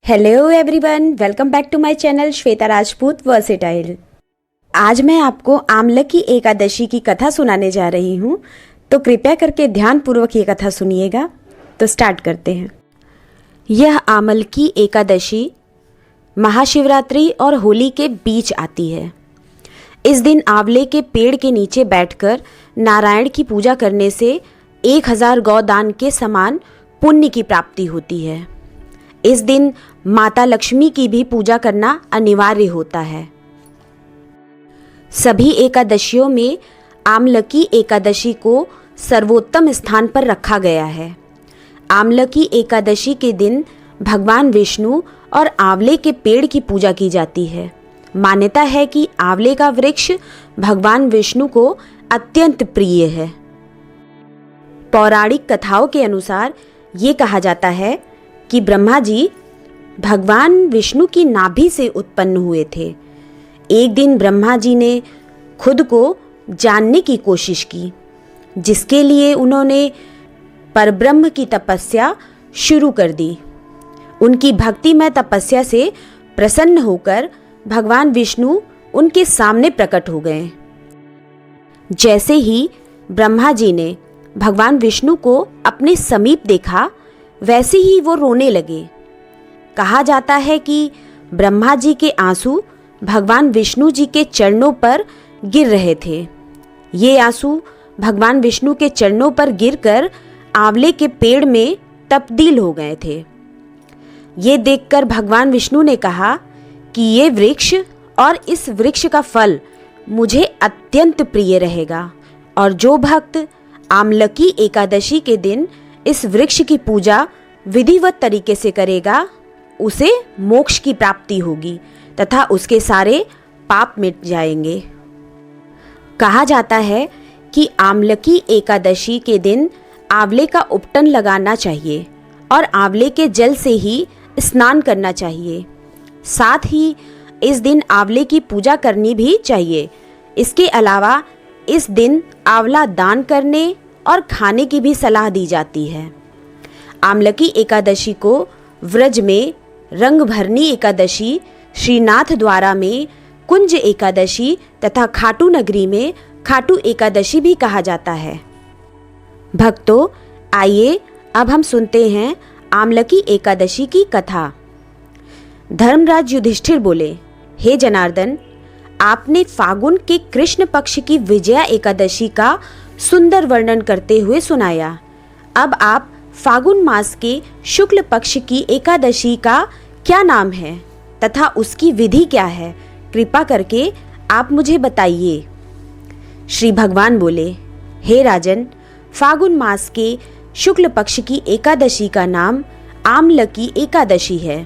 Hello everyone, welcome back to my channel Shweta Rajput versatile. आज मैं आपको आमलकी एकादशी की कथा सुनाने जा रही हूँ, तो कृपया करके ध्यानपूर्वक ये कथा सुनिएगा। तो स्टार्ट करते हैं। यह आमलकी एकादशी महाशिवरात्रि और होली के बीच आती है। इस दिन आंवले के पेड़ के नीचे बैठकर नारायण की पूजा करने से 1000 गौदान के समान पुण्य की प्राप्ति होती है। इस दिन माता लक्ष्मी की भी पूजा करना अनिवार्य होता है। सभी एकादशियों में आमलकी एकादशी को सर्वोत्तम स्थान पर रखा गया है। आमलकी एकादशी के दिन भगवान विष्णु और आंवले के पेड़ की पूजा की जाती है। मान्यता है कि आंवले का वृक्ष भगवान विष्णु को अत्यंत प्रिय है। पौराणिक कथाओं के अनुसार ये कहा जाता है कि ब्रह्मा जी भगवान विष्णु की नाभि से उत्पन्न हुए थे। एक दिन ब्रह्मा जी ने खुद को जानने की कोशिश की, जिसके लिए उन्होंने परब्रह्म की तपस्या शुरू कर दी। उनकी भक्तिमय तपस्या से प्रसन्न होकर भगवान विष्णु उनके सामने प्रकट हो गए। जैसे ही ब्रह्मा जी ने भगवान विष्णु को अपने समीप देखा, वैसे ही वो रोने लगे। कहा जाता है कि ब्रह्मा जी के आंसू भगवान विष्णु जी के चरणों पर गिर रहे थे। ये आंसू भगवान विष्णु के चरणों पर गिरकर आंवले के पेड़ में तब्दील हो गए थे। ये देखकर भगवान विष्णु ने कहा कि ये वृक्ष और इस वृक्ष का फल मुझे अत्यंत प्रिय रहेगा, और जो भक्त आमलकी एकादशी के दिन इस वृक्ष की पूजा विधिवत तरीके से करेगा, उसे मोक्ष की प्राप्ति होगी तथा उसके सारे पाप मिट जाएंगे। कहा जाता है कि आमलकी एकादशी के दिन आंवले का उपटन लगाना चाहिए और आंवले के जल से ही स्नान करना चाहिए। साथ ही इस दिन आंवले की पूजा करनी भी चाहिए। इसके अलावा इस दिन आंवला दान करने और खाने की भी सलाह दी जाती है। आमलकी एकादशी को व्रज में रंगभरनी एकादशी, श्रीनाथ द्वारा में कुंज एकादशी तथा खाटू नगरी में खाटू एकादशी भी कहा जाता है। भक्तों, आइए अब हम सुनते हैं आमलकी एकादशी की कथा। धर्मराज युधिष्ठिर बोले, हे जनार्दन, आपने फागुन के कृष्ण पक्ष की विजया एकादशी का सुंदर वर्णन करते हुए सुनाया। अब आप फागुन मास के शुक्ल पक्ष की एकादशी का क्या नाम है तथा उसकी विधि क्या है, कृपा करके आप मुझे बताइए। श्री भगवान बोले, हे राजन, फागुन मास के शुक्ल पक्ष की एकादशी का नाम आमलकी एकादशी है।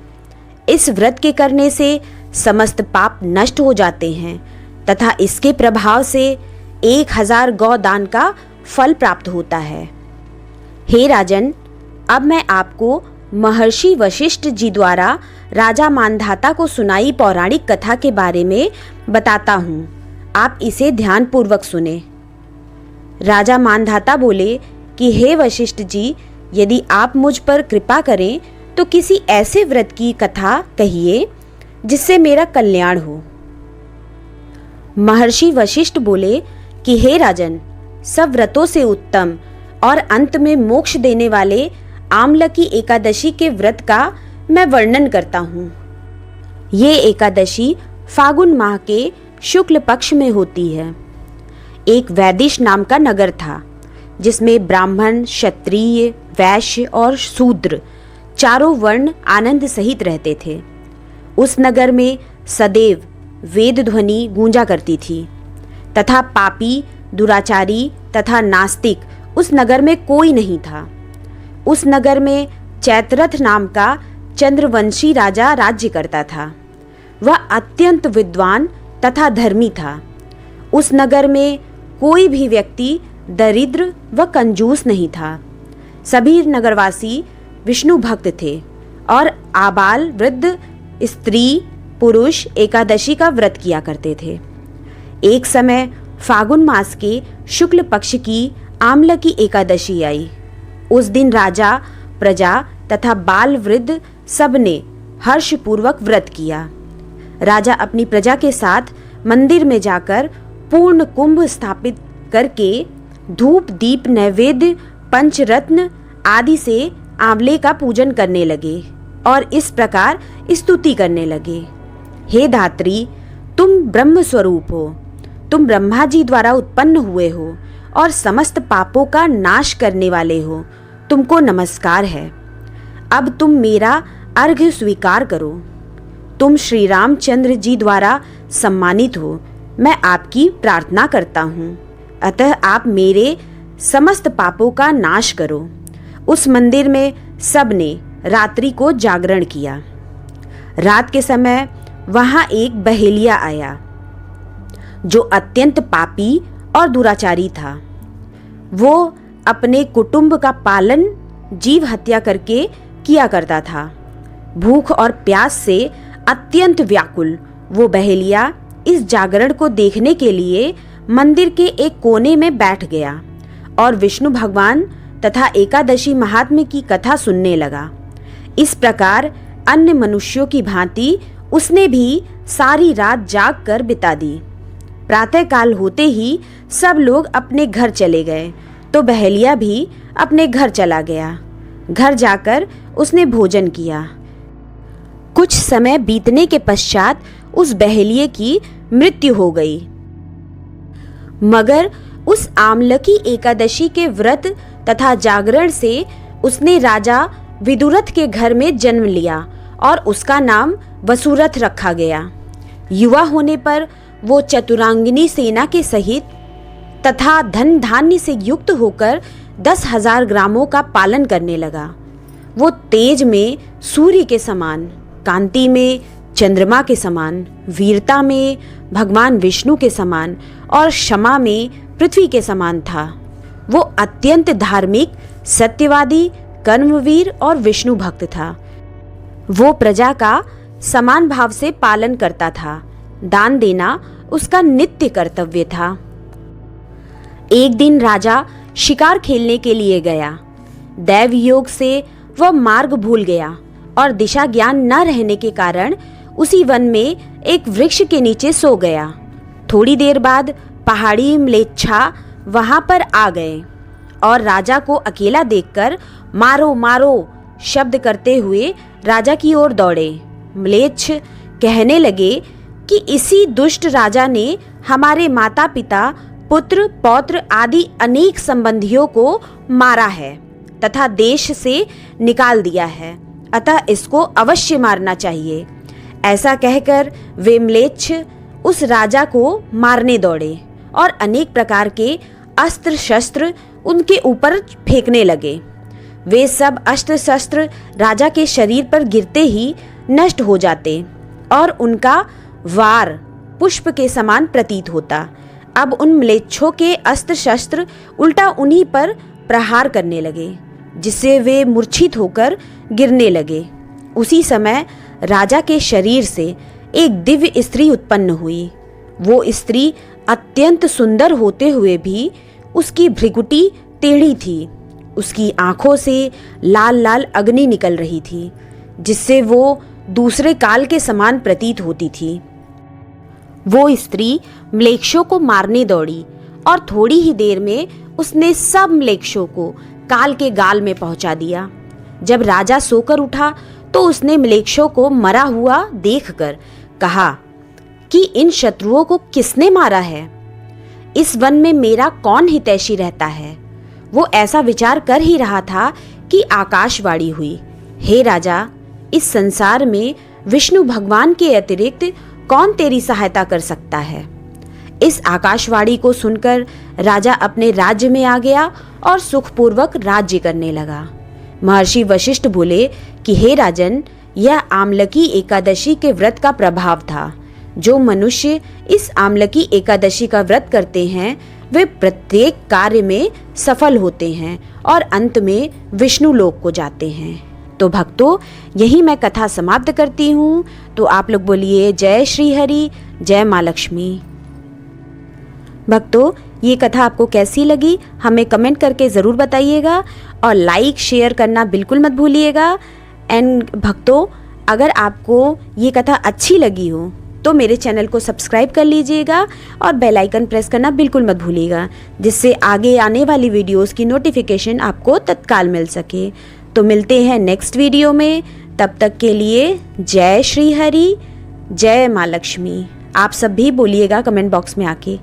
इस व्रत के करने से समस्त पाप नष्ट हो जाते हैं तथा इसके प्रभाव से 1000 गौदान का फल प्राप्त होता है। हे राजन, अब मैं आपको महर्षि वशिष्ठ जी द्वारा राजा मानधाता को सुनाई पौराणिक कथा के बारे में बताता हूँ। आप इसे ध्यानपूर्वक सुने। राजा मानधाता बोले कि हे वशिष्ठ जी, यदि आप मुझ पर कृपा करें तो किसी ऐसे व्रत की कथा कहिए जिससे मेरा कल्याण हो। महर्षि वशिष्ठ बोले कि हे राजन, सब व्रतों से उत्तम और अंत में मोक्ष देने वाले आमलकी एकादशी के व्रत का मैं वर्णन करता हूँ। ये एकादशी फागुन माह के शुक्ल पक्ष में होती है। एक वैदिश नाम का नगर था, जिसमें ब्राह्मण, क्षत्रिय, वैश्य और शूद्र चारों वर्ण आनंद सहित रहते थे। उस नगर में सदैव वेद ध्वनि गूंजा करती थी तथा पापी, दुराचारी तथा नास्तिक उस नगर में कोई नहीं था। उस नगर में चैत्ररथ नाम का चंद्रवंशी राजा राज्य करता था। वह अत्यंत विद्वान तथा धर्मी था। उस नगर में कोई भी व्यक्ति दरिद्र व कंजूस नहीं था। सभी नगरवासी विष्णु भक्त थे और आबाल वृद्ध, स्त्री, पुरुष एकादशी का व्रत किया करते थे। एक समय फागुन मास के शुक्ल पक्ष की आमलकी एकादशी आई। उस दिन राजा, प्रजा तथा बाल वृद्ध सबने हर्षपूर्वक व्रत किया। राजा अपनी प्रजा के साथ मंदिर में जाकर पूर्ण कुंभ स्थापित करके धूप दीप नैवेद्य पंचरत्न आदि से आंवले का पूजन करने लगे और इस प्रकार स्तुति करने लगे। हे धात्री, तुम ब्रह्म स्वरूप हो, तुम ब्रह्मा जी द्वारा उत्पन्न हुए हो और समस्त पापों का नाश करने वाले हो, तुमको नमस्कार है। अब तुम मेरा अर्घ्य स्वीकार करो। तुम श्री रामचंद्र जी द्वारा सम्मानित हो, मैं आपकी प्रार्थना करता हूँ, अतः आप मेरे समस्त पापों का नाश करो। उस मंदिर में सबने रात्रि को जागरण किया। रात के समय वहाँ एक बहेलिया आया जो अत्यंत पापी और दुराचारी था। वो अपने कुटुंब का पालन जीव हत्या करके किया करता था। भूख और प्यास से अत्यंत व्याकुल वो बहेलिया इस जागरण को देखने के लिए मंदिर के एक कोने में बैठ गया और विष्णु भगवान तथा एकादशी महात्म्य की कथा सुनने लगा। इस प्रकार अन्य मनुष्यों की भांति उसने भी सारी रात जाग कर बिता दी। प्रातःकाल होते ही सब लोग अपने घर चले गए तो बहेलिया भी अपने घर चला गया। घर जाकर उसने भोजन किया। कुछ समय बीतने के पश्चात उस बहेलिये की मृत्यु हो गई। मगर उस आमलकी एकादशी के व्रत तथा जागरण से उसने राजा विदुरथ के घर में जन्म लिया और उसका नाम वसुरथ रखा गया। युवा होने पर वो चतुरांगिनी सेना के सहित तथा धन धान्य से युक्त होकर 10,000 ग्रामों का पालन करने लगा। वो तेज में सूर्य के समान, कांति में चंद्रमा के समान, वीरता में भगवान विष्णु के समान और क्षमा में पृथ्वी के समान था। वो अत्यंत धार्मिक, सत्यवादी, कर्मवीर और विष्णु भक्त था। वो प्रजा का समान भाव से पालन करता था। दान देना उसका नित्य कर्तव्य था। एक दिन राजा शिकार खेलने के लिए गया। दैव योग से वह मार्ग भूल गया और दिशा ज्ञान न रहने के कारण उसी वन में एक वृक्ष के नीचे सो गया। थोड़ी देर बाद पहाड़ी म्लेच्छा वहां पर आ गए और राजा को अकेला देखकर मारो मारो शब्द करते हुए राजा की ओर दौड़े। म्लेच्छ कहने लगे कि इसी दुष्ट राजा ने हमारे माता पिता, पुत्र, पौत्र आदि अनेक संबंधियों को मारा है तथा देश से निकाल दिया है, अतः इसको अवश्य मारना चाहिए। ऐसा कहकर वे म्लेच्छ उस राजा को मारने दौड़े और अनेक प्रकार के अस्त्र शस्त्र उनके ऊपर फेंकने लगे। वे सब अस्त्र शस्त्र राजा के शरीर पर गिरते ही नष्ट हो जाते और उनका वार पुष्प के समान प्रतीत होता। अब उन म्लेच्छों के अस्त्र शस्त्र उल्टा उन्हीं पर प्रहार करने लगे, जिससे वे मूर्छित होकर गिरने लगे। उसी समय राजा के शरीर से एक दिव्य स्त्री उत्पन्न हुई। वो स्त्री अत्यंत सुंदर होते हुए भी उसकी भृकुटी टेढ़ी थी। उसकी आंखों से लाल लाल अग्नि निकल रही थी, जिससे वो दूसरे काल के समान प्रतीत होती थी। वो स्त्री म्लेच्छों को मारने दौड़ी और थोड़ी ही देर में उसने सब म्लेच्छों को काल के गाल में पहुंचा दिया। जब राजा सोकर उठा तो उसने म्लेच्छों को मरा हुआ देखकर कहा कि इन शत्रुओं को किसने मारा है? इस वन में मेरा कौन हितैषी रहता है? वो ऐसा विचार कर ही रहा था कि आकाशवाणी हुई, हे राजा, इस संसार में विष्णु भगवान के अतिरिक्त कौन तेरी सहायता कर सकता है? इस आकाशवाणी को सुनकर राजा अपने राज्य में आ गया और सुखपूर्वक राज्य करने लगा। महर्षि वशिष्ठ बोले कि हे राजन, यह आमलकी एकादशी के व्रत का प्रभाव था। जो मनुष्य इस आमलकी एकादशी का व्रत करते हैं वे प्रत्येक कार्य में सफल होते हैं और अंत में विष्णु लोक को जाते हैं। तो भक्तों, यही मैं कथा समाप्त करती हूँ। तो आप लोग बोलिए जय श्री हरि, जय माँ लक्ष्मी। भक्तों, ये कथा आपको कैसी लगी हमें कमेंट करके ज़रूर बताइएगा और लाइक शेयर करना बिल्कुल मत भूलिएगा। एंड भक्तों, अगर आपको ये कथा अच्छी लगी हो तो मेरे चैनल को सब्सक्राइब कर लीजिएगा और बेल आइकन प्रेस करना बिल्कुल मत भूलिएगा, जिससे आगे आने वाली वीडियोस की नोटिफिकेशन आपको तत्काल मिल सके। तो मिलते हैं नेक्स्ट वीडियो में, तब तक के लिए जय श्री हरि, जय माँ लक्ष्मी। आप सब भी बोलिएगा कमेंट बॉक्स में आके।